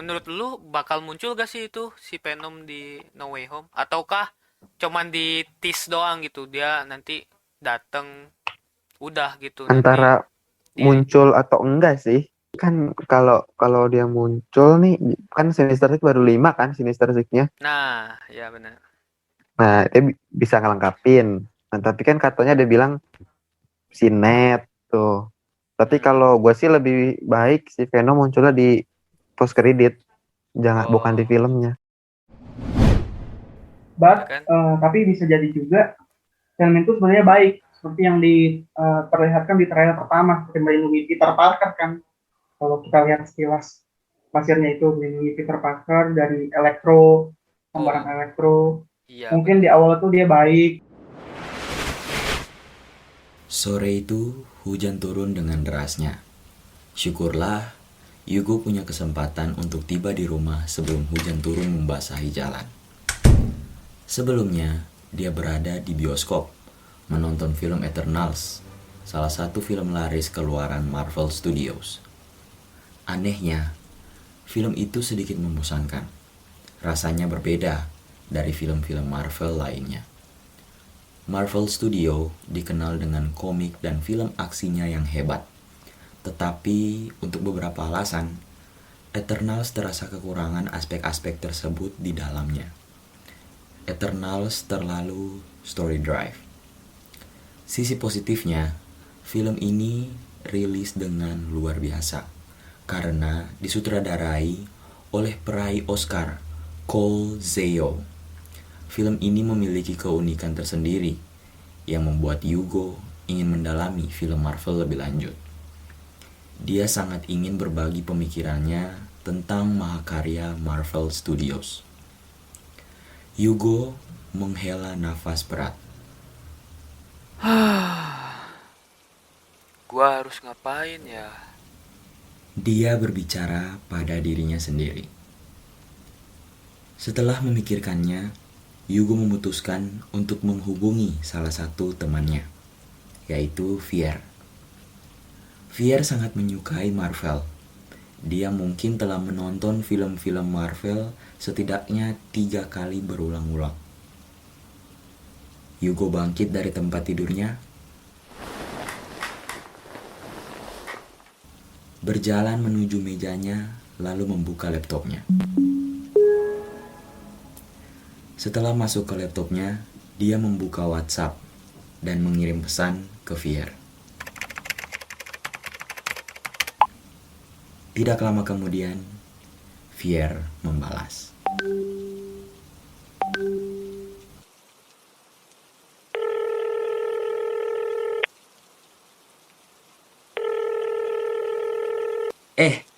menurut lu bakal muncul gak sih itu si Venom di No Way Home? Ataukah cuman di tease doang gitu, dia nanti dateng udah gitu nanti Antara di muncul atau enggak sih? Kan kalau kalau dia muncul nih, kan Sinister Six baru 5 kan Sinister Six-nya. nah ya benar. Nah, dia bisa ngelengkapin. Nah, tapi kan katanya dia bilang sinet tuh. Tapi kalau Hmm. gue sih lebih baik si Venom munculnya di post credit, jangan bukan di Oh filmnya. ya kan. Tapi bisa jadi juga film itu sebenarnya baik seperti yang diperlihatkan di trailer pertama, seperti melindungi Peter Parker kan. Kalau kita lihat sekilas pasirnya itu melindungi Peter Parker dari elektro, Oh barang elektro. iya Mungkin di benar. awal itu dia baik. Sore itu hujan turun dengan derasnya. Syukurlah Yugo punya kesempatan untuk tiba di rumah sebelum hujan turun membasahi jalan. Sebelumnya, dia berada di bioskop menonton film Eternals, salah satu film laris keluaran Marvel Studios. Anehnya, film itu sedikit membosankan. Rasanya berbeda dari film-film Marvel lainnya. Marvel Studio dikenal dengan komik dan film aksinya yang hebat. Tetapi untuk beberapa alasan, Eternals terasa kekurangan aspek-aspek tersebut di dalamnya. Eternals terlalu story drive. Sisi positifnya, film ini rilis dengan luar biasa karena disutradarai oleh peraih Oscar, Cole Zhao. Film ini memiliki keunikan tersendiri yang membuat Yugo ingin mendalami film Marvel lebih lanjut. Dia sangat ingin berbagi pemikirannya tentang mahakarya Marvel Studios. Yugo menghela nafas berat. Gua harus ngapain ya? Dia berbicara pada dirinya sendiri. Setelah memikirkannya, Yugo memutuskan untuk menghubungi salah satu temannya, yaitu Fier. Fier sangat menyukai Marvel. Dia mungkin telah menonton film-film Marvel setidaknya 3 kali berulang-ulang. Yugo bangkit dari tempat tidurnya, berjalan menuju mejanya, lalu membuka laptopnya. Setelah masuk ke laptopnya, dia membuka WhatsApp dan mengirim pesan ke Fier. Tidak lama kemudian, Fier membalas.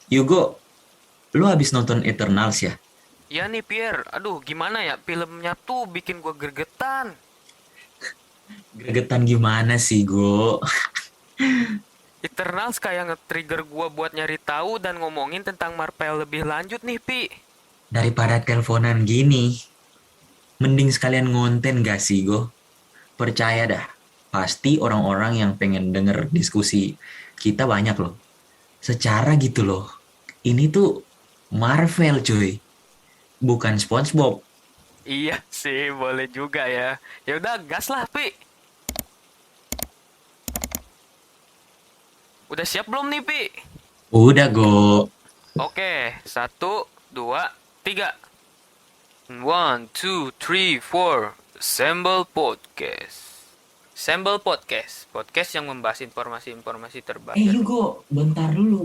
Yugo, lu habis nonton Eternals ya? Ya nih Pierre, aduh gimana ya, filmnya tuh bikin gua gregetan. Gregetan gimana sih, Go? Eternals kayak nge-trigger gua buat nyari tahu dan ngomongin tentang Marvel lebih lanjut nih, Pi. Daripada teleponan gini, mending sekalian ngonten gak sih, Go? Percaya dah, pasti orang-orang yang pengen denger diskusi kita banyak loh. Secara gitu loh, ini tuh Marvel cuy, bukan SpongeBob. Iya sih, boleh juga ya. Ya udah, gas lah, Pi. Udah siap belum nih, Pi? Udah, Go. Oke, satu, dua, tiga. One, two, three, four. Assemble Podcast. Assemble Podcast. Podcast yang membahas informasi-informasi terbaru. Yugo, bentar dulu.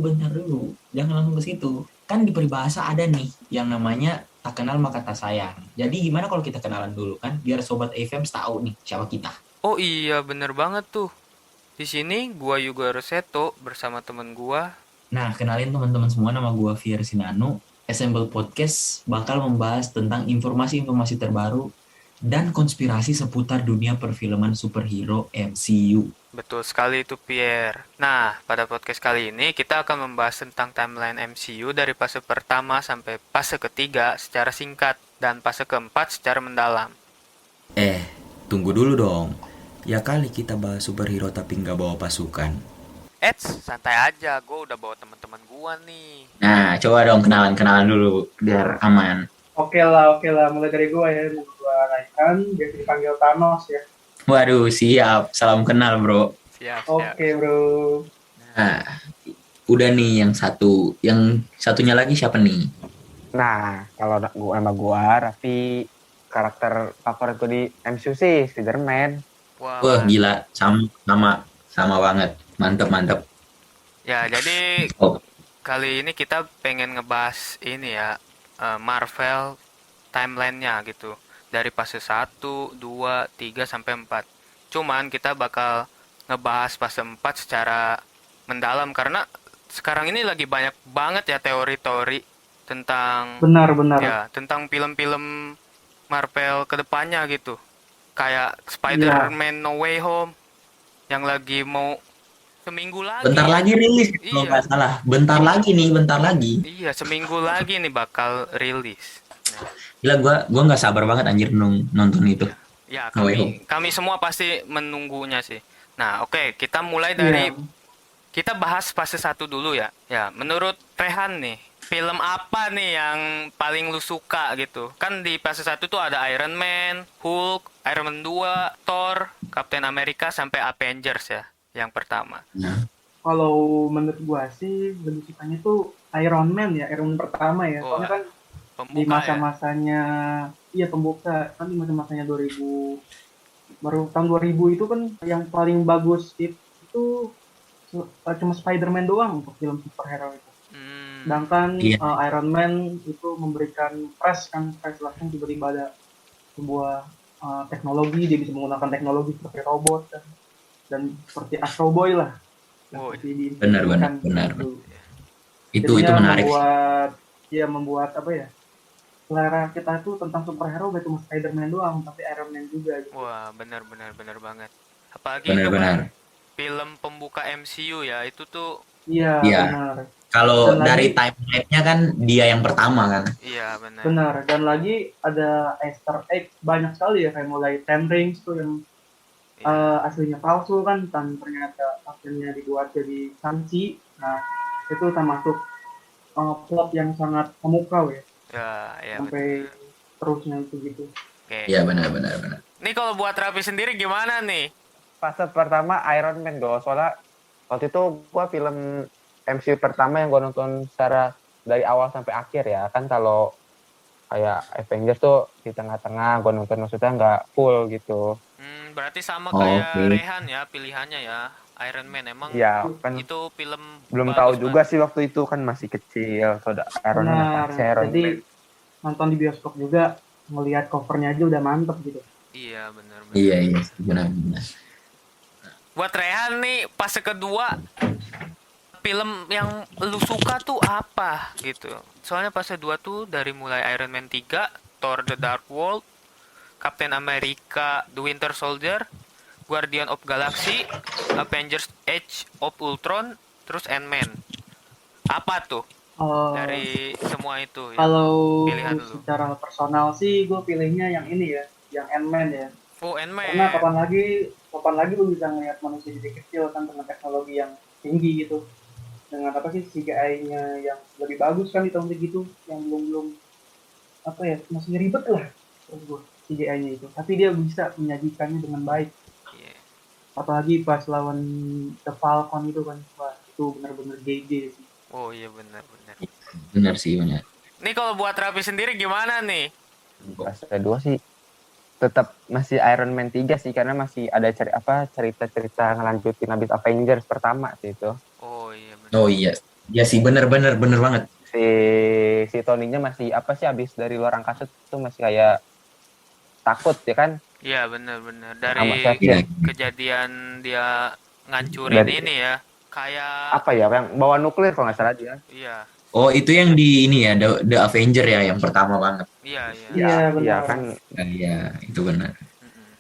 Jangan langsung ke situ. Kan di peribahasa ada nih yang namanya tak kenal maka tak sayang. Jadi gimana kalau kita kenalan dulu kan? Biar Sobat AFM tahu nih siapa kita. Oh iya, bener banget tuh. Di sini gua Yugo Roseto bersama temen gua. Nah, kenalin teman-teman semua, nama gue Fier Sinanu. Assemble Podcast bakal membahas tentang informasi-informasi terbaru dan konspirasi seputar dunia perfilman superhero MCU. Betul sekali itu Pierre. Nah, pada podcast kali ini kita akan membahas tentang timeline MCU dari fase pertama sampai fase ketiga secara singkat dan fase keempat secara mendalam. Tunggu dulu dong. Ya kali kita bahas superhero tapi nggak bawa pasukan. Santai aja, gue udah bawa teman-teman gua nih. Nah, coba dong kenalan dulu biar aman. Oke lah. Mulai dari gua ya. Gua Raihan, biasa dipanggil Thanos ya. Waduh, siap. Salam kenal, bro. Siap. Oke, bro. Nah, udah nih yang satu. Yang satunya lagi siapa nih? Nah, kalau nama gua Raffi, karakter favorit gue di MCU sih Spider-Man. Wah, gila. Sama banget. Mantep. Ya, jadi Oh, kali ini kita pengen ngebahas ini ya, Marvel timeline-nya gitu. Dari fase 1, 2, 3, sampai 4. Cuman kita bakal ngebahas fase 4 secara mendalam karena sekarang ini lagi banyak banget ya teori-teori tentang Benar. tentang film-film Marvel kedepannya gitu. Kayak Spider-Man No Way Home yang lagi mau seminggu lagi. bentar lagi rilis kalau Iya. nggak salah. Bentar lagi. Iya, seminggu lagi nih bakal rilis. Gila, gua nggak sabar banget anjir nonton itu. Ya, No Way Home. kami semua pasti menunggunya sih. Nah, oke, kita mulai dari Iya. kita bahas fase 1 dulu ya. Ya, menurut Rehan nih, film apa nih yang paling lu suka gitu? Kan di fase 1 tuh ada Iron Man, Hulk, Iron Man 2, Thor, Captain America sampai Avengers ya, yang pertama. Nah, Kalau menurut gua sih lebih sukanya tuh Iron Man ya, Iron Man pertama ya. Oh, Soalnya kan di pembuka ya. masa-masanya pembuka kan di masa-masanya 2000 baru tahun 2000 itu kan yang paling bagus itu cuma Spider-Man doang untuk film superhero itu. Hmm, Sedangkan Iya. Iron Man itu memberikan fresh langsung tiba-tiba ada sebuah teknologi, dia bisa menggunakan teknologi seperti robot dan seperti Astro Boy lah. Oh, Seperti benar. gitu. Itu Jadinya menarik. membuat apa ya? Selera kita itu tentang superhero gak cuma Spider-Man doang, tapi Iron Man juga gitu. wah, benar banget. Apalagi itu Benar. kan film pembuka MCU ya, itu tuh Iya, Iya. benar. Kalau Dan dari lagi- timeline-nya kan dia yang pertama kan. iya benar. Benar. Dan lagi ada Easter egg banyak sekali ya, kayak mulai Ten Rings tuh yang Iya. aslinya palsu kan, dan ternyata akhirnya dibuat jadi Shang-Chi. Nah, itu termasuk plot yang sangat memukau ya, Ya, sampai benar. terusnya itu gitu. Oke. Iya, benar. Nih kalau buat Raffi sendiri gimana nih? Fase pertama Iron Man dong, soalnya waktu itu gua film MCU pertama yang gua nonton secara dari awal sampai akhir ya. Kan kalau kayak Avengers tuh di tengah-tengah gua nonton, maksudnya nggak full gitu. Berarti sama Oh, kayak oke. Rehan ya pilihannya ya. Iron Man emang Iya, kan itu film belum bagus tahu banget. juga sih waktu itu, kan masih kecil. Soalnya Iron Man Benar. pasti Iron Jadi Man. nonton di bioskop juga, ngelihat covernya aja udah mantep gitu. Iya benar. Iya, benar. Buat Rehan nih fase kedua film yang lu suka tuh apa gitu. Soalnya fase 2 tuh dari mulai Iron Man 3, Thor The Dark World, Captain America The Winter Soldier, Guardian of Galaxy, Avengers Age of Ultron, terus Ant-Man. Apa tuh dari semua itu ya? Kalau pilihan lu. secara personal sih gue pilihnya yang ini ya, yang Ant-Man ya. Oh, Ant-Man. Karena kapan lagi lu bisa ngeliat manusia jadi kecil kan dengan teknologi yang tinggi gitu. Dengan apa sih CGI-nya yang lebih bagus kan di tahun segitu, yang belum apa ya, masih ribet lah menurut gue CGI-nya itu. Tapi dia bisa menyajikannya dengan baik. Iya. Apalagi pas lawan The Falcon itu kan, wah itu benar-benar GG sih. Oh iya benar. Benar sih, benar. Nih kalau buat Raffi sendiri gimana nih? Fase 2 sih tetap masih Iron Man 3 sih, karena masih ada cerita-cerita ngelanjutin habis Avengers pertama sih itu. Oh iya benar. Oh iya. Ya sih, benar banget. Si Tony-nya masih apa sih, habis dari luar angkasa tuh masih kayak takut ya kan. Iya benar. Sama Dari siapa Iya. kejadian dia ngancurin Dari- ini ya. Kayak Apa ya, yang bawa nuklir kalau nggak salah dia. iya. Oh, itu yang di ini ya, The Avenger ya, yang pertama banget. Iya. Iya, benar. Iya kan. Iya, itu benar. Mm-mm.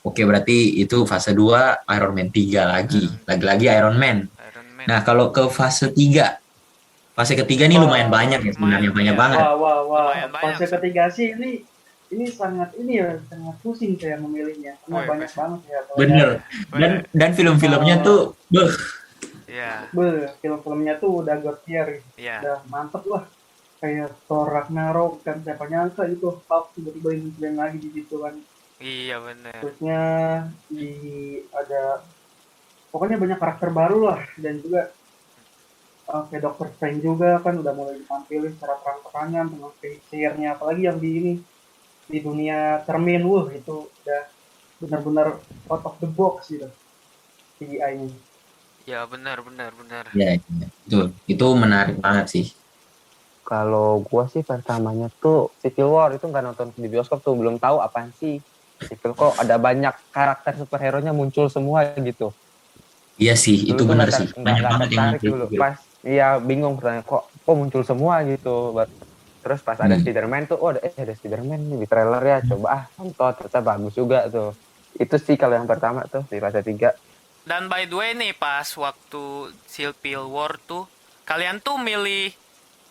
Oke, berarti itu fase 2 Iron Man 3 lagi. Lagi-lagi Iron Man. Iron Man. Nah, kalau ke fase 3. Fase ketiga nih Wah, lumayan banyak ya sebenarnya, lumayan, banyak iya. banget. Wah. Lumayan banyak Fase sih. ketiga sih ini sangat sangat pusing saya memilihnya. Karena Oh, iya, banyak pasti. banget ya. Bener. Dan film-filmnya tuh Iya, Film-filmnya tuh udah god tier gitu. iya. Udah mantep lah. Kayak Thor Ragnarok kan, siapa nyangka itu Hulk tiba-tiba muncul lagi di situ kan. Iya bener. Terusnya di ada pokoknya banyak karakter baru lah, dan juga kayak Doctor Strange juga kan udah mulai ditampilin secara terang-terangan dengan sihirnya, apalagi yang di ini di dunia cermin, itu udah benar-benar out of the box gitu CGI-nya. Ya benar. Ya, itu menarik banget sih. Kalau gua sih pertamanya tuh Civil War itu nggak nonton di bioskop tuh, belum tahu apaan sih Civil, kok ada banyak karakter superhero-nya muncul semua gitu. Iya sih, itu Dulu tuh benar sih. Banyak nggak banget yang tertarik dulu. Pas iya bingung pertanyaan kok muncul semua gitu. Terus pas ada Spider-Man tuh, ada Spider-Man nih di trailer ya, coba nonton, ternyata bagus juga tuh. Itu sih kalau yang pertama tuh di fase 3. Dan by the way nih, pas waktu Civil War tuh, kalian tuh milih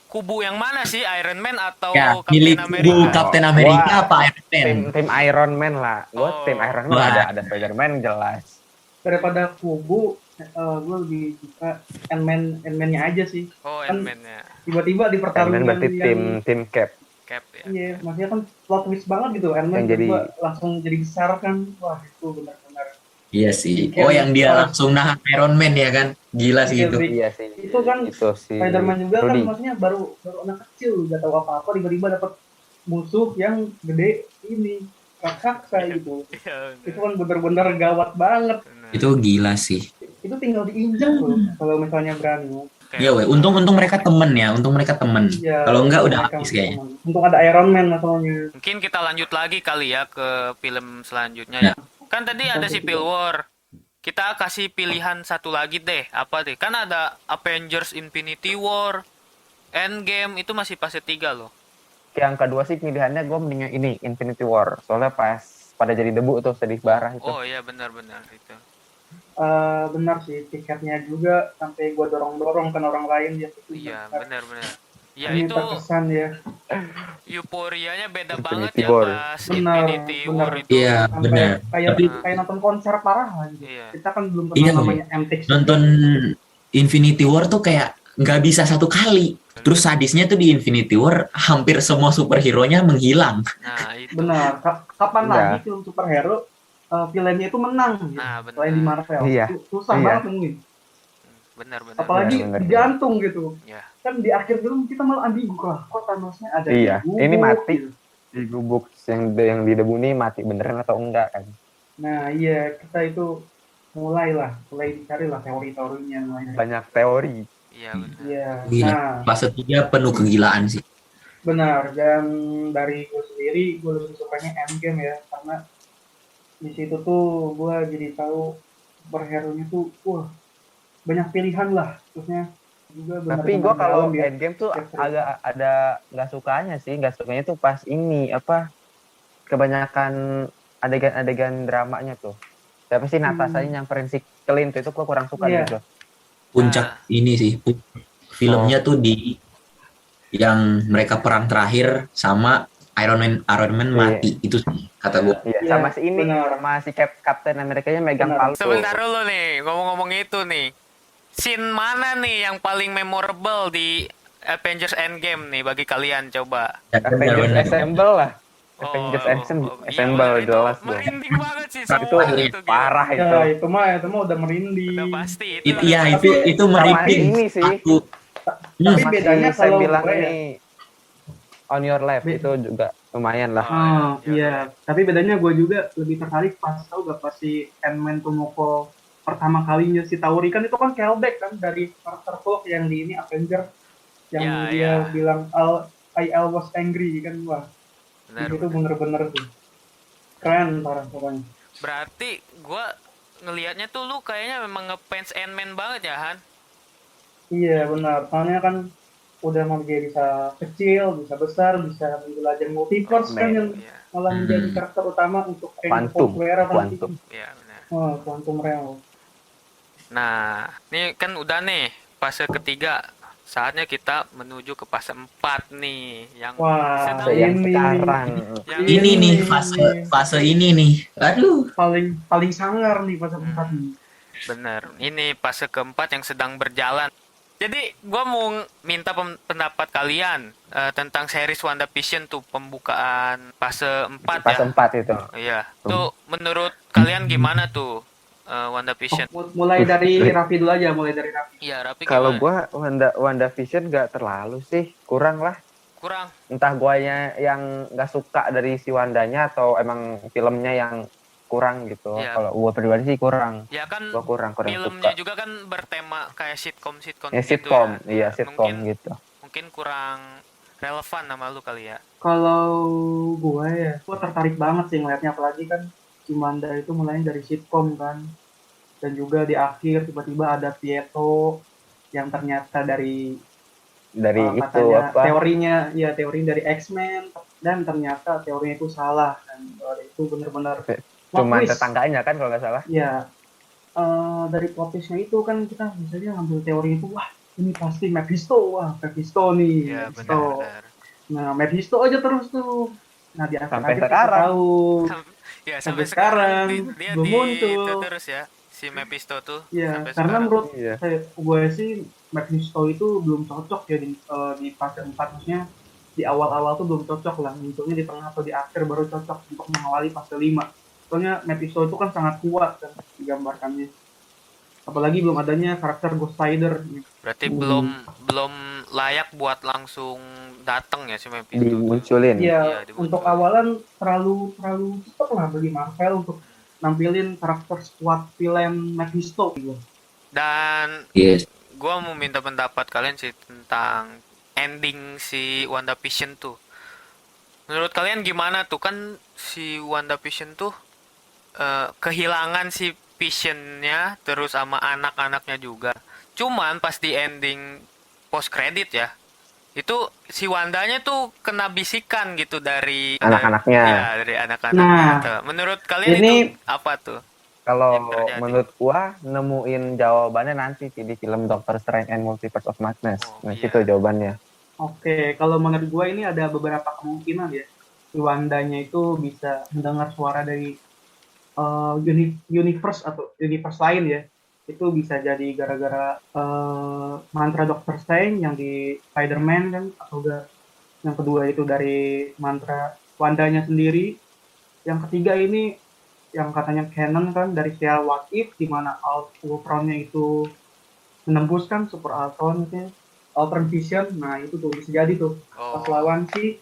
kubu yang mana sih? Iron Man atau ya, Captain milih America? kubu Captain America Wah, apa Iron Man? Tim Iron Man lah. Gua Oh. tim Iron Man, Wah. ada Spider-Man jelas. Daripada kubu, gue lebih suka Ant-Man-nya aja sih. Oh, Kan Ant-Man ya. tiba-tiba di Iron Man pertarungan berarti tim Cap. Cap ya. iya, maksudnya kan plot twist banget gitu. Ant-Man Yang jadi- tiba langsung jadi besar kan. Wah, itu benar-benar. Iya sih. Kayak Oh, yang dia pas- langsung nahan Iron Man ya kan? Gila sih Iya, itu. Rick. Iya sih. Itu kan Itu sih. Spider-Man juga kan Rudy. maksudnya baru anak kecil, gak tahu apa-apa, tiba-tiba dapat musuh yang gede ini, raksasa gitu. Iya, Itu kan benar-benar gawat banget. bener. Itu gila sih. Itu tinggal diinjak loh kalau misalnya berani. Kayak- Iya, weh. Untung mereka temen ya. Untung mereka temen. Iya, Kalau enggak udah mereka habis kayaknya. teman. Untung ada Iron Man masalahnya. Mungkin kita lanjut lagi kali ya ke film selanjutnya ya. Kan tadi ada Civil War. Kita kasih pilihan satu lagi deh. Apa deh? Kan ada Avengers Infinity War, Endgame, itu masih fase 3 loh. Yang kedua sih pilihannya gue mendingan ini Infinity War. Soalnya pas pada jadi debu tuh sedih parah itu. Oh iya benar-benar itu. Benar sih, tiketnya juga sampai gua dorong-dorong kan orang lain ya. Iya benar-benar. Ya Ini itu terkesan ya. euforianya beda Infinity banget ya War. pas Benar, Infinity benar. War itu. Iya, Sampai benar. kayak Tapi kayak nonton konser parah lah gitu. Iya. Kita kan belum Iya, pernah namanya MTX. nonton Infinity War tuh kayak nggak bisa satu kali. Terus sadisnya tuh di Infinity War hampir semua superhero-nya menghilang. Nah, itu. Benar. Kapan Iya. lagi film superhero filmnya itu menang gitu. Nah, benar. Selain di Marvel. Iya. Susah Iya. banget nemuin. Benar-benar. Apalagi Benar, benar. digantung gitu. Ya. Kan di akhir film kita malah ambigu lah. Kok Thanosnya ada Iya, di gubuk, ini mati. gitu. Di gubuk yang di debu nih mati beneran atau enggak kan? Nah iya, kita itu mulai dicari lah teori-teorinya. Mulai. Banyak teori. Iya benar. Iya. Gila. Nah, Fase 3 penuh kegilaan sih. benar. Dan dari gue sendiri, gue lebih sukanya Endgame ya, karena di situ tuh gue jadi tahu superhero-nya tuh, banyak pilihan lah. Terusnya juga Tapi gue kalau dia. Endgame tuh Jeffrey. agak ada nggak sukanya tuh pas ini kebanyakan adegan-adegan dramanya tuh. Siapa sih Natasha yang nyamperin si Clint itu gue kurang suka Iya. gitu. Puncak ini sih. Filmnya tuh di yang mereka perang terakhir sama Iron Man mati. Itu sih kata gue. Iya, Iya, sama si ini, benar. sama si Captain Amerikanya megang Benar. palu. Sebentar dulu nih, ngomong-ngomong itu nih. Scene mana nih yang paling memorable di Avengers Endgame nih bagi kalian coba? Avengers Benar-benar. Assemble lah. Oh, Avengers iya, Assemble itu jelas dong. merinding banget sih Itu semua itu gila. parah Ya, itu. itu mah udah merinding. Udah pasti itu. Itu ya udah itu Sama merinding. ini sih. Aku Tapi Sama bedanya si Sam kalau bilang gue ya- ini on your left Be- itu juga lumayan lah. Oh iya. iya, tapi bedanya gue juga lebih tertarik pas tahu gak pas si Ant-Man Tomoko pertama kalinya si Tauri kan itu kan callback kan dari karakter Hulk yang di ini Avenger yang Ya, dia ya. bilang I was angry kan, wah Benar, itu benar. bener-bener tuh keren parah pokoknya. Berarti gua ngelihatnya tuh lu kayaknya memang ngefans Ant-Man banget ya, Han? Iya benar, soalnya kan udah mau dia bisa kecil, bisa besar, bisa menjelajah multiverse kan yang Iya, malah menjadi karakter utama untuk Quantum, Quantum. iya benar. Oh, Quantum Realm. Nah, ini kan udah nih fase ketiga. Saatnya kita menuju ke fase 4 nih yang Wah, sedang Yang ini sekarang yang ini nih fase ini nih. Aduh. paling sangar nih pas 4 nih. bener. Ini fase keempat yang sedang berjalan. Jadi gua mau minta pendapat kalian tentang series WandaVision tuh pembukaan fase 4 Pas ya. 4 itu. Iya. Tuh menurut kalian gimana tuh WandaVision? Mulai dari Raffi dulu aja, mulai dari Raffi. Iya, Rapi Kalau gimana? gua WandaVision nggak terlalu sih, kurang lah. Kurang. Entah guanya yang nggak suka dari si Wandanya atau emang filmnya yang kurang gitu. Iya. Kalau gua pribadi sih kurang. Ya kan Gua kurang filmnya suka. juga kan bertema kayak sitcom Ya gitu sitcom, ya. iya Ya, sitcom mungkin gitu. kurang relevan sama lu kali ya. Kalau gue tertarik banget sih ngeliatnya, apalagi kan si Manda itu mulainya dari sitcom kan, dan juga di akhir tiba-tiba ada Pietro yang ternyata dari Dari itu katanya apa? teori dari X-Men, dan ternyata teorinya itu salah kan. Itu benar-benar Cuman plot twist. tetangganya kan kalau nggak salah. Ya, dari plot twist-nya itu kan kita misalnya ngambil teori itu, wah ini pasti Mephisto, wah Mephisto nih, Iya, Mephisto. benar. Nah, Mephisto aja terus tuh. Nah, di Sampai akhir-akhir kita sekarang. tahu. Ya, Sampai sampai sekarang sekarang dia belum di muncul. itu terus ya. Si Mephisto tuh Ya, sampai karena sekarang. menurut Iya. gue sih Mephisto itu belum cocok ya di fase 4, maksudnya di awal-awal tuh belum cocok lah, munculnya di tengah atau di akhir baru cocok untuk mengawali fase 5. Soalnya Mephisto itu kan sangat kuat kan digambarkannya. Apalagi belum adanya karakter Ghost Rider. Berarti Hmm. belum layak buat langsung datang ya si Mephisto tuh. Dimunculin. Iya, dimunculin. untuk awalan terlalu cepat lah bagi Marvel untuk nampilin karakter squad villain Mephisto gitu. Dan Yes. gua mau minta pendapat kalian sih tentang ending si WandaVision tuh. Menurut kalian gimana tuh? Kan si WandaVision tuh kehilangan si Visionnya terus sama anak-anaknya juga. Cuman pas di ending post credit ya, itu si Wandanya tuh kena bisikan gitu dari Anak-anaknya. Ya, dari anak-anaknya. Nah, Tuh. Menurut kalian ini itu apa tuh? Kalau Yang terjadi. menurut gua nemuin jawabannya nanti sih di film Doctor Strange and Multiverse of Madness. Oh, Nah, iya. itu jawabannya. oke, kalau menurut gue ini ada beberapa kemungkinan ya. Si Wandanya itu bisa mendengar suara dari universe atau universe lain ya. Itu bisa jadi gara-gara mantra Doctor Strange yang di Spider-Man kan, atau enggak yang kedua itu dari mantra Wandanya sendiri. Yang ketiga ini yang katanya canon kan dari serial What If, di mana Ultron-nya itu menembuskan Super Ultron gitu ya. Ultron Vision, nah itu tuh bisa jadi tuh pas Oh, lawan si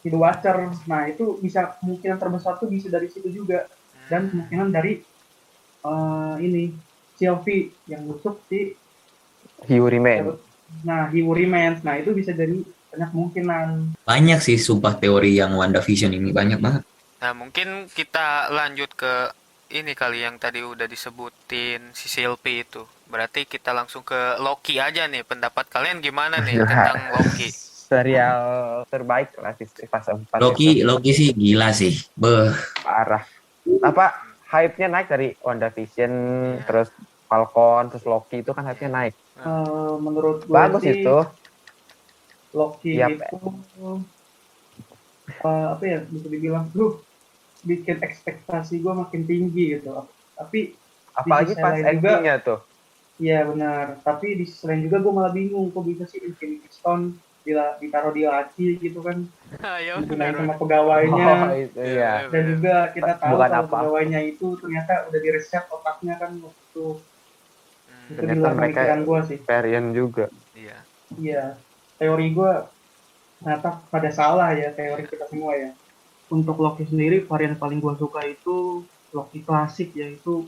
The Watcher. Nah itu bisa, kemungkinan terbesar tuh bisa dari situ juga, dan kemungkinan dari ini Sylvie yang nusuk si He Who Remains. He Who Remains. Nah itu bisa jadi banyak kemungkinan. Banyak sih sumpah teori yang WandaVision ini, banyak banget. nah mungkin kita lanjut ke ini kali yang tadi udah disebutin si Sylvie itu. Berarti kita langsung ke Loki aja nih. Pendapat kalian gimana nih tentang Loki? Serial terbaik lah di fase 4 Loki itu. Loki sih gila sih. Beh, Parah. Apa hype-nya naik dari WandaVision, terus Falcon, terus Loki itu kan hype-nya naik. Menurut gue Bagus sih itu. Loki Yap. itu apa ya, bisa dibilang tuh bikin ekspektasi gue makin tinggi gitu. Tapi Apalagi sisi pas lain juga- endingnya tuh. iya benar, tapi di sisi lain juga gue malah bingung kok bisa sih Infinity Stone ditaruh di laci gitu kan, Ayo, digunain sama pegawainya. Oh, itu iya. Dan juga kita tahu Bukan kalau apa-apa. pegawainya itu ternyata udah direset otaknya kan waktu itu, di Ternyata luar mereka pemikiran gue sih. Varian juga. Iya. Iya, teori gue ternyata pada salah ya, teori kita semua ya. Untuk Loki sendiri, varian paling gue suka itu Loki klasik, yaitu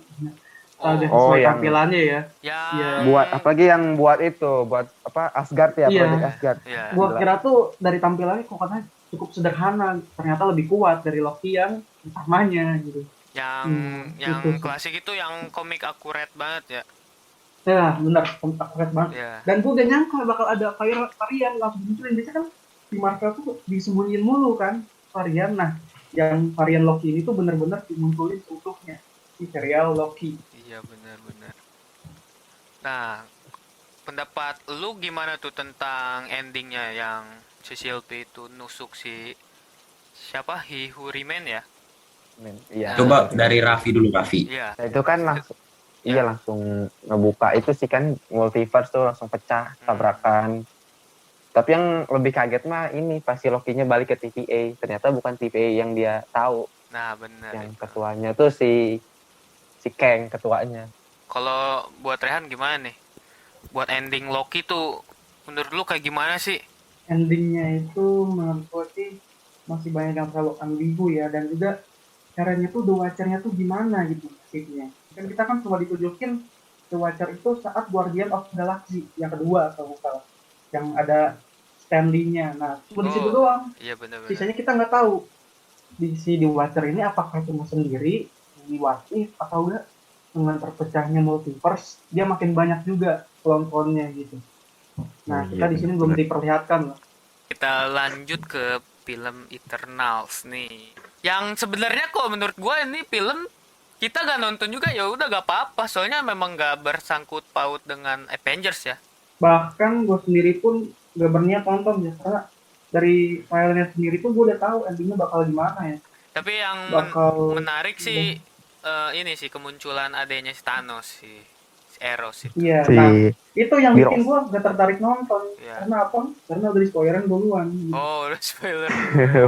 agak Oh, sesuai yang- tampilannya ya. Yang Iya. Buat apalagi yang buat itu, buat apa Asgard ya, Iya. project Asgard. Iya. Gue Gila. kira tuh dari tampilannya kok katanya cukup sederhana, ternyata lebih kuat dari Loki yang utamanya gitu. Yang itu sih. klasik itu yang komik akurat banget ya. Ya benar, keren banget. Iya. Dan gue gak nyangka bakal ada varian langsung munculin. Biasanya kan di Marvel tuh disembunyiin mulu kan varian. Nah, yang varian Loki ini tuh bener-bener dimunculin seutuhnya di serial Loki. Iya, benar-benar. Nah, pendapat lu gimana tuh tentang endingnya yang si Sylvie itu nusuk si siapa? He Who Remain ya? Iya. coba dari Raffi dulu, Raffi. Iya. Nah, itu kan langsung iya langsung ngebuka itu sih kan, multiverse tuh langsung pecah tabrakan. Tapi yang lebih kaget mah ini pas si Loki-nya balik ke TVA, ternyata bukan TVA yang dia tahu, Nah, bener yang itu. ketuanya tuh si Kang ketuanya. Kalau buat Rehan gimana nih? Buat ending Loki tuh menurut lu kayak gimana sih? Endingnya itu menurut gue sih masih banyak yang terlalu ambigu ya, dan juga caranya tuh The Watcher-nya tuh gimana gitu nasibnya. Kan kita kan cuma ditunjukin The Watcher itu saat Guardian of Galaxy yang kedua kalau nggak salah, yang ada Stanley-nya. Nah, cuma di situ Oh, doang. iya bener-bener. Sisanya kita nggak tahu di si The Watcher ini apakah cuma sendiri di What If atau enggak, dengan terpecahnya multiverse dia makin banyak juga klon-klonnya gitu. Nah, kita di sini belum diperlihatkan lah. Kita lanjut ke film Eternals nih. Yang sebenarnya kok menurut gue ini film kita gak nonton juga ya udah gak apa-apa. Soalnya memang gak bersangkut paut dengan Avengers ya. Bahkan gue sendiri pun gak berniat nonton ya, karena dari filenya sendiri tuh gue udah tahu endingnya bakal gimana ya. Tapi yang Bakal menarik sih ini sih kemunculan adanya si Thanos si Eros itu. iya. Si Nah, itu yang Biro. bikin gue gak tertarik nonton. Iya. Karena apa? Karena udah di spoilerin duluan. Oh, udah spoiler.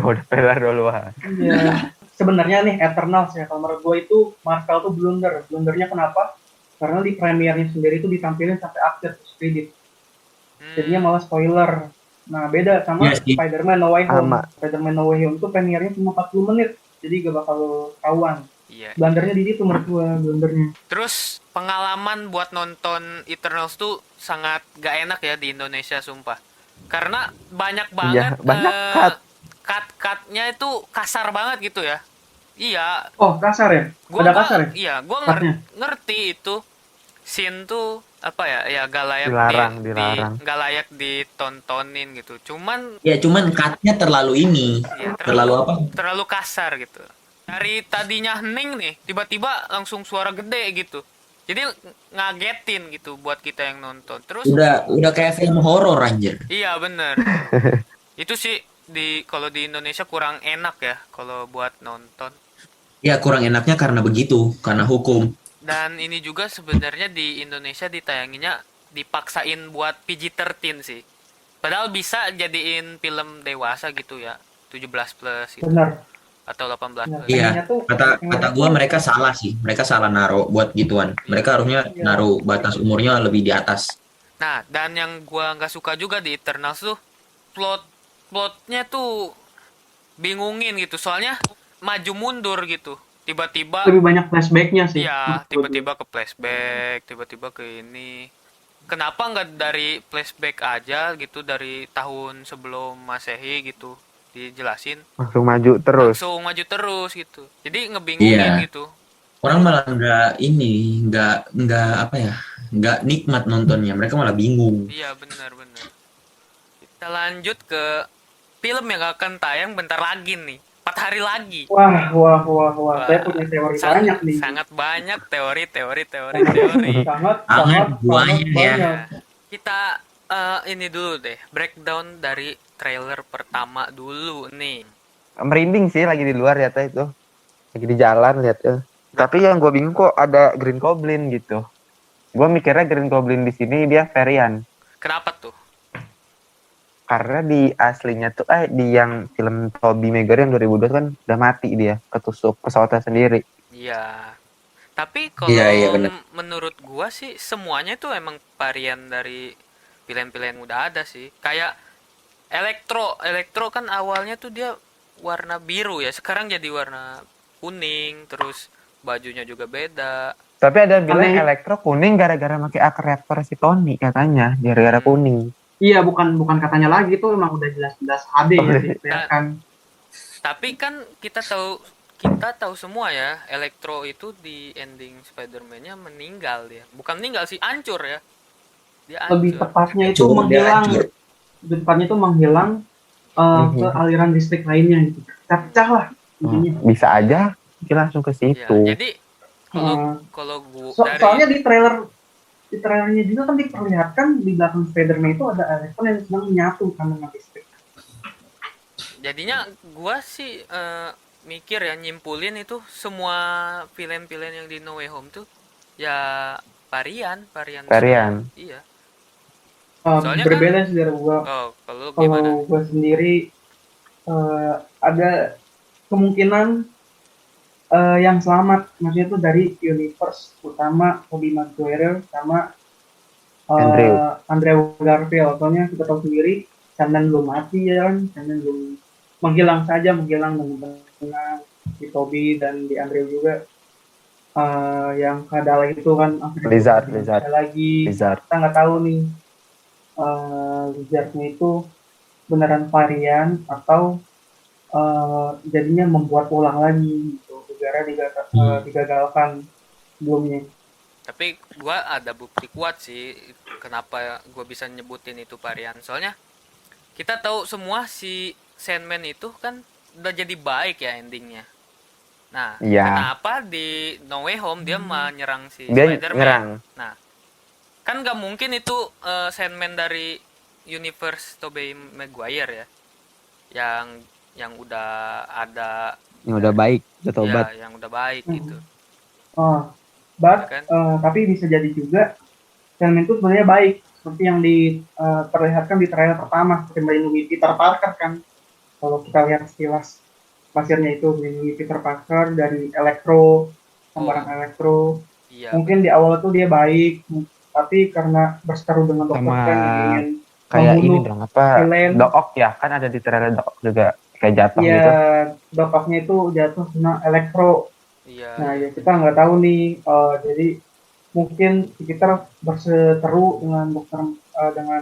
Udah pelar duluan. Iya. Sebenarnya nih Eternals ya, kalau menurut gue itu Marvel tuh blunder. Blundernya kenapa? Karena di premiernya sendiri tuh ditampilin sampai akhir kredit. Jadinya malah spoiler. Nah, beda sama Iya sih. Spider-Man No Way Home. Sama. Spider-Man No Way Home tuh premiernya cuma 40 menit. Jadi gak bakal ketahuan. Iya. Blundernya di situ menurut gue, blundernya. Terus pengalaman buat nonton Eternals tuh sangat gak enak ya di Indonesia sumpah. Karena banyak banget banyak cut. cut-cutnya itu kasar banget gitu ya. Iya, Oh, kasar ya? Ada kasar ya? Iya, gua Cutnya? ngerti itu scene tuh apa ya? Ya gak layak Dilarang. gak layak ditontonin gitu. Cuman Ya cuman cut-nya terlalu ini. ya, Terlalu apa? terlalu kasar gitu. Dari tadinya hening nih, tiba-tiba langsung suara gede gitu. Jadi ngagetin gitu buat kita yang nonton. Terus Udah kayak film horor anjir. iya bener. Itu sih kalau di Indonesia kurang enak ya kalau buat nonton. Ya kurang enaknya karena begitu, karena hukum. Dan ini juga sebenarnya di Indonesia ditayanginya dipaksain buat PG-13 sih. Padahal bisa jadiin film dewasa gitu ya, 17 plus gitu Benar. atau 18 Nah, plus. Iya, pengennya tuh- kata gua mereka salah sih. Mereka salah naruh buat gituan. Mereka harusnya Iya. naruh batas umurnya lebih di atas. Nah, dan yang gua nggak suka juga di Eternals tuh plotnya tuh bingungin gitu. Soalnya maju mundur gitu. Tiba-tiba Lebih banyak flashback-nya sih. iya, menurut gue. tiba-tiba ke flashback, tiba-tiba ke ini. Kenapa nggak dari flashback aja gitu dari tahun sebelum Masehi gitu dijelasin? Langsung maju terus. Langsung maju terus gitu. Jadi ngebingungin Iya. gitu. Orang malah nggak apa ya, nggak nikmat nontonnya. Mereka malah bingung. Iya, benar. Kita lanjut ke film yang akan tayang bentar lagi nih. 4 hari lagi. Wah. Saya punya teori banyak nih. Sangat banyak teori. Sangat banyak ya. banyak. Kita ini dulu deh, breakdown dari trailer pertama dulu nih. Merinding sih lagi di luar ya itu. Lagi di jalan lihat ya. Tapi yang gue bingung kok ada Green Goblin gitu. Gue mikirnya Green Goblin di sini dia varian. Kenapa tuh? Karena di aslinya tuh di yang film Tobey Maguire yang 2002 kan udah mati dia, ketusuk pesawatnya sendiri. Iya. Tapi kalau Iya, bener. menurut gua sih semuanya tuh emang varian dari pilihan-pilihan yang udah ada sih. Kayak Elektro kan awalnya tuh dia warna biru ya, sekarang jadi warna kuning, terus bajunya juga beda. Tapi ada yang bilang Aneh. Elektro kuning gara-gara pakai arc reactor si Tony katanya, gara-gara kuning. Iya, bukan katanya lagi, itu emang udah jelas-jelas HD ya sih, ya kan. Tapi kan kita tahu semua ya, Elektro itu di ending Spider-Man-nya meninggal dia. Bukan meninggal sih, hancur ya. Dia Lebih hancur. tepatnya itu Hancur, dia menghilang. hancur. Lebih tepatnya itu menghilang ke aliran listrik lainnya gitu. Pecah lah intinya. Bisa aja kita langsung ke Ya, situ. jadi kalau gua Soalnya di trailernya juga kan diperlihatkan di belakang Spider-Man itu ada Electron yang sedang menyatu kan dengan listrik. jadinya gua sih mikir ya, nyimpulin itu semua film-film yang di No Way Home tuh Ya varian Varian. Iya. Soalnya kan Berbeda sih dari gua. kalau lu gimana? Kalau gua sendiri ada kemungkinan yang selamat, maksudnya itu dari universe utama Tobey Maguire sama Andrew. Andrew Garfield. Soalnya kita tahu sendiri Sandman belum mati ya kan, Sandman belum menghilang dengan tenang di Tobey dan di Andrew juga. Yang kadal itu kan Lizard. ada lagi. Lizard. Kita nggak tahu nih Lizardnya itu beneran varian atau jadinya membuat ulang lagi gitu negara digagalkan sebelumnya. Tapi gua ada bukti kuat sih kenapa gua bisa nyebutin itu varian. Soalnya kita tahu semua si Sandman itu kan udah jadi baik ya endingnya. Nah, Iya. kenapa di No Way Home dia menyerang si Dia Spider-Man? nyerang. Nah, kan nggak mungkin itu Sandman dari universe Tobey Maguire ya, yang udah ada, Yang udah baik, udah tobat. ya, yang udah baik gitu. But Kan? tapi bisa jadi juga Sandman itu sebenarnya baik seperti yang diperlihatkan di trailer pertama, seperti melindungi Peter Parker kan. Kalau kita lihat sekilas pasirnya itu melindungi Peter Parker dari Electro, sembarang Electro. Iya. Mungkin di awal tuh dia baik, tapi karena berseteru dengan Dr. Sama Strange ingin kayak ini membunuh dong apa villain. Doc Ock ya, kan ada di trailer Doc Ock juga kayak jatuh Ya, gitu. Doc Ock-nya itu jatuh kena Electro. Iya. Nah, ya kita nggak tahu nih. Jadi mungkin kita berseteru dengan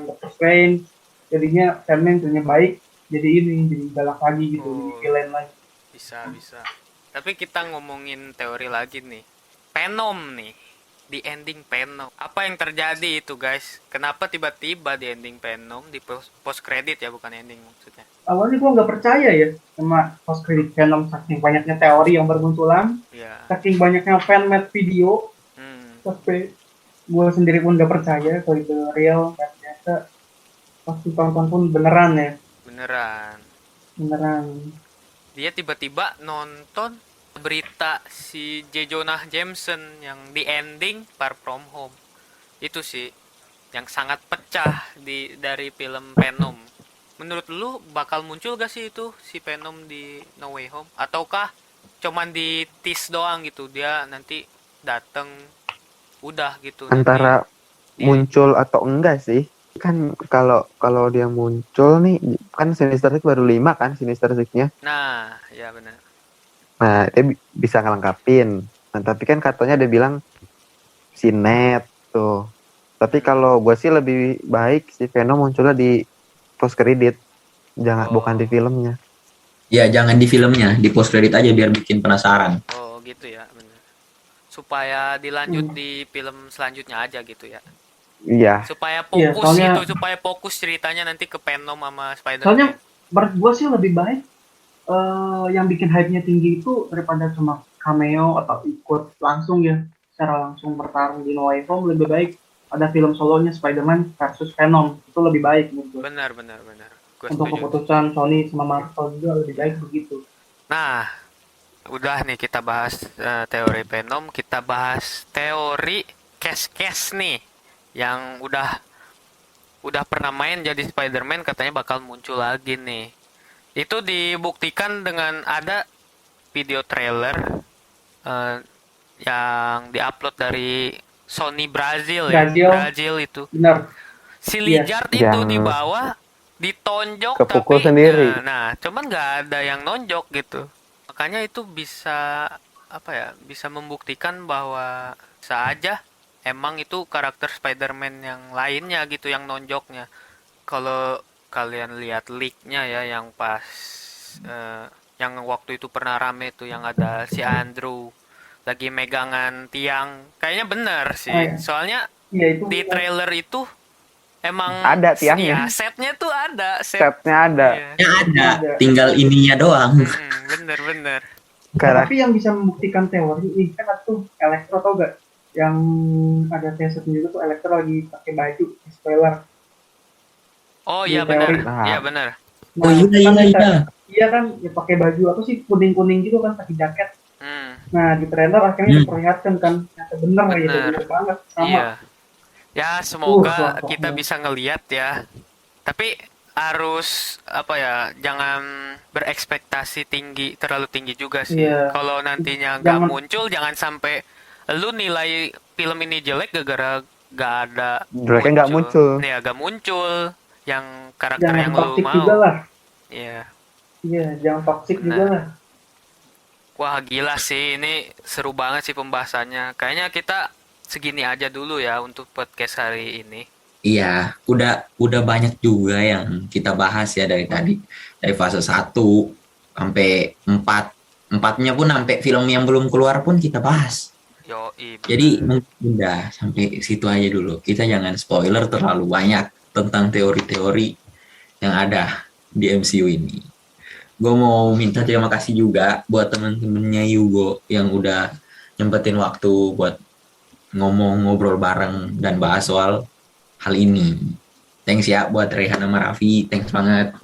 Dr. Strange. Jadinya Sandman punya baik. Jadi jadi galak lagi gitu, jadi villain lagi. Bisa. Tapi kita ngomongin teori lagi nih. Venom nih. Di ending Venom. Apa yang terjadi itu guys? Kenapa tiba-tiba di ending Venom di post credit ya, bukan ending maksudnya? Awalnya gue nggak percaya ya sama post credit Venom, saking banyaknya teori yang bermunculan, Iya. saking banyaknya fan-made video, tapi gue sendiri pun nggak percaya kalau itu real. Ternyata pas tonton pun beneran ya. Beneran. Dia tiba-tiba nonton berita si J. Jonah Jameson yang di ending Far From Home. Itu sih yang sangat pecah dari film Venom. Menurut lu bakal muncul gak sih itu si Venom di No Way Home, ataukah cuman di tease doang gitu, dia nanti dateng udah gitu? Antara nanti muncul atau enggak sih? Kan kalau dia muncul nih, kan Sinister Six baru 5 kan Sinister Six-nya. Nah, ya benar. Nah, dia bisa ngelengkapin. Nah, tapi kan katanya dia bilang Sinet tuh. Tapi kalau gue sih lebih baik si Venom munculnya di post credit, bukan di filmnya. Ya jangan di filmnya, di post credit aja biar bikin penasaran. Oh gitu ya, benar. Supaya dilanjut di film selanjutnya aja gitu ya. Iya. Supaya fokus soalnya, supaya fokus ceritanya nanti ke Venom sama Spider-Man. Soalnya menurut gue sih lebih baik yang bikin hype-nya tinggi itu daripada cuma cameo atau ikut langsung ya, secara langsung bertarung di No Way Home. Lebih baik ada film solonya Spider-Man versus Venom, itu lebih baik menurut gue. Benar. Untuk keputusan Sony sama Marvel juga lebih baik begitu. Nah, udah nih kita bahas teori Venom, kita bahas teori Kes nih yang udah pernah main jadi Spider-Man, katanya bakal muncul lagi nih. Itu dibuktikan dengan ada video trailer yang diupload dari Sony Brazil itu. Benar. Si Lizard itu di bawah ditonjok kepukul tapi sendiri. Nah, cuman nggak ada yang nonjok gitu. Makanya itu bisa bisa membuktikan bahwa saja emang itu karakter Spider-Man yang lainnya gitu yang nonjoknya. Kalau kalian lihat leak-nya ya, yang pas yang waktu itu pernah rame tuh, yang ada si Andrew lagi megangan tiang, kayaknya bener sih. Soalnya itu di trailer itu emang ada tiangnya. Ya, setnya tuh ada. Setnya ada. Ya ada, tinggal ininya doang. Bener. Tapi yang bisa membuktikan teori ini kan tuh Electro, tau gak? Yang ada teaser juga tuh Electro lagi pakai baju spoiler. Oh iya benar. Iya benar. Oh iya. Iya kan, ya pakai baju apa sih kuning gitu kan, pakai jaket. Nah di trailer akhirnya diperlihatkan kan, ternyata bener gitu, Bener. bener banget sama. Iya. Ya semoga Cocok kita banget. bisa ngeliat ya. Tapi harus apa ya, jangan berekspektasi tinggi, terlalu tinggi juga sih. Iya, Kalau nantinya nggak jangan muncul, jangan sampai lu nilai film ini jelek gara-gara nggak ada Jeleknya nggak muncul. Ya nggak muncul yang karakter jangan yang lu toxic juga mau. lah. Iya, Iya, jangan toxic juga benar. lah. Wah gila sih, ini seru banget sih pembahasannya. Kayaknya kita segini aja dulu ya untuk podcast hari ini. Iya, udah banyak juga yang kita bahas ya dari tadi. Dari fase 1 sampai 4. Empatnya pun sampai film yang belum keluar pun kita bahas. Yoi, Jadi bener. mungkin udah sampai situ aja dulu. Kita jangan spoiler terlalu banyak tentang teori-teori yang ada di MCU ini. Gue mau minta terima kasih juga buat temen-temennya Yugo yang udah nyempetin waktu buat ngobrol bareng dan bahas soal hal ini. Thanks ya buat Rehan sama Raffi. Thanks banget.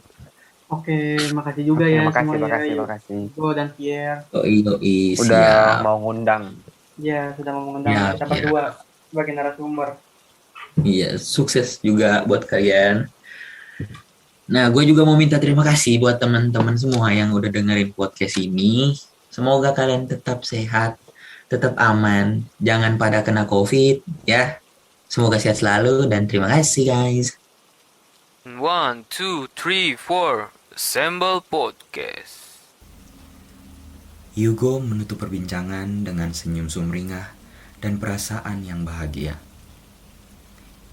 Oke, makasih juga Oke, ya makasih, semuanya, makasih. Hugo dan Pierre. Yoi, Udah siap. mau ngundang. Ya, sudah mau mengundang Ya, kita ya. berdua sebagai narasumber. Iya, sukses juga buat kalian. Nah, gue juga mau minta terima kasih buat teman-teman semua yang udah dengerin podcast ini. Semoga kalian tetap sehat, tetap aman, jangan pada kena COVID ya. Semoga sehat selalu dan terima kasih guys. 1, 2, 3, 4. Assemble Podcast. Yugo menutup perbincangan dengan senyum sumringah dan perasaan yang bahagia.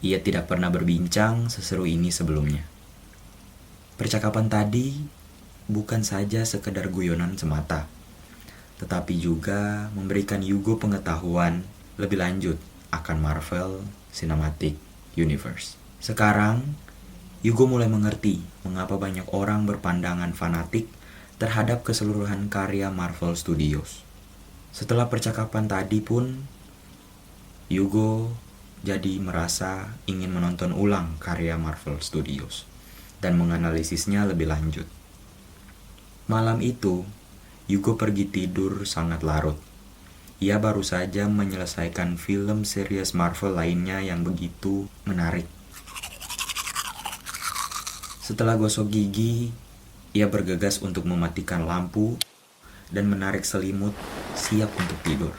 Ia tidak pernah berbincang seseru ini sebelumnya. Percakapan tadi bukan saja sekedar guyonan semata, tetapi juga memberikan Yugo pengetahuan lebih lanjut akan Marvel Cinematic Universe. Sekarang, Yugo mulai mengerti mengapa banyak orang berpandangan fanatik terhadap keseluruhan karya Marvel Studios. Setelah percakapan tadi pun, Yugo jadi merasa ingin menonton ulang karya Marvel Studios dan menganalisisnya lebih lanjut. Malam itu, Yugo pergi tidur sangat larut. Ia baru saja menyelesaikan film series Marvel lainnya yang begitu menarik. Setelah gosok gigi, ia bergegas untuk mematikan lampu dan menarik selimut siap untuk tidur.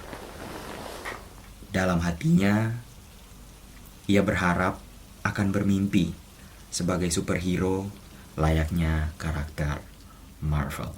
Dalam hatinya, ia berharap akan bermimpi sebagai superhero layaknya karakter Marvel.